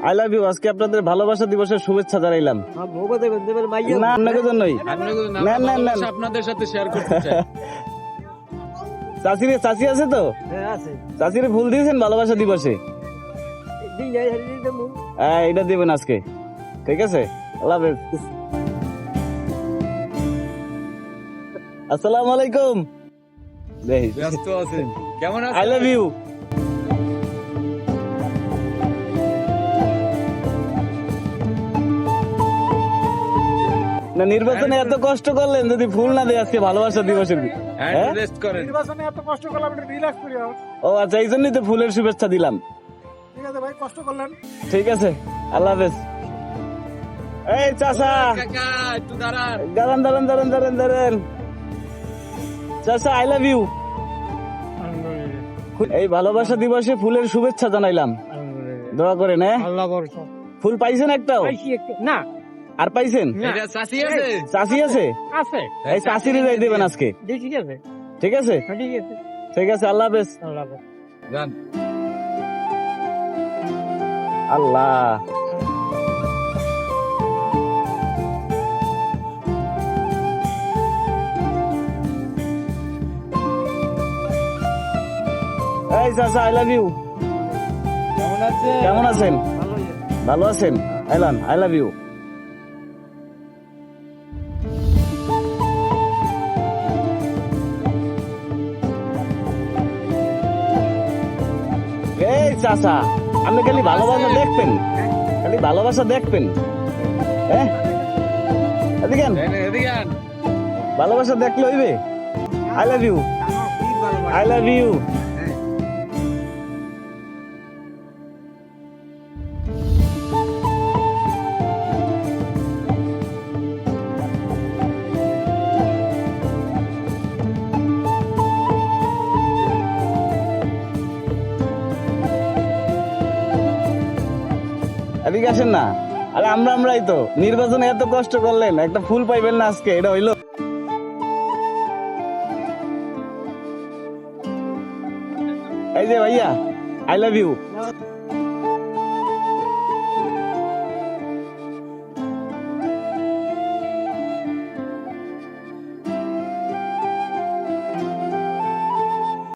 I love you. আজকে আপনাদের ভালোবাসা দিবসের শুভেচ্ছা জানাইলাম। না আপনাকে জন্যই। নেন নেন নেন। আপনাদের সাথে শেয়ার করতে চাই। চাচি আছে তো? চাচিরে ফুল দিয়েছেন ভালোবাসা দিবসে? হ্যাঁ এটা দিবেন আজকে, ঠিক আছে? আল্লাহ হাফেজ। আসসালামু আলাইকুম। ব্যস্ত আছেন, কেমন আছেন? I love you. না নির্বাচনে এত কষ্ট করলেন, যদি ফুল না দেয় আজকে ভালোবাসা দিবসের দিন? হ্যাঁ? রেস্ট করেন। নির্বাচনে এত কষ্ট করলাম, এটা রিল্যাক্স করি। ও আচ্ছা, এই জন্যই তো ফুলের শুভেচ্ছা দিলাম। ঠিক আছে ভাই, কষ্ট করলেন। ঠিক আছে, আল্লাহ হাফেজ। এই চাচা, কাকা একটু দাঁড়ান। দাঁড়ান দাঁড়ান দাঁড়ান দাঁড়ান দাঁড়ান। চাচা আই লাভ ইউ। এই ভালোবাসা দিবসে ফুলের শুভেচ্ছা জানাইলাম, দোয়া করেন। হ্যাঁ, আল্লাহ ভরসা। ফুল পাইছেন একটাও? পাইছি একটু। না, আর পাইছেন? এটা চাচি আছে? চাচি আছে? আছে। এই চাচিরে যাই দেবেন আজকে, ঠিক আছে, ঠিক আছে? ঠিক আছে। ঠিক আছে, আল্লাহ হাফেজ। আল্লাহ হাফেজ। যান। আল্লাহ এই চাচা আই লাভ ইউ। কেমন আছেন? কেমন আছেন? ভালোই আছে। ভালো আছেন? আইলান আই লাভ ইউ। এই চাচা, আপনি খালি ভালোবাসা দেখবেন, খালি ভালোবাসা দেখবেন। হ্যাঁ, এদিকে আন। এদিকে আন। ভালোবাসা দেখলে হইবে? আই লাভ ইউ, আমার খুব ভালোবাসা। I love you. এদিকে আসেন না। আরে আমরাই তো নির্বাচনে এত কষ্ট করলেন, একটা ফুল পাইবেন না আজকে? এটা হইলো? এই যে ভাইয়া, আই লাভ ইউ।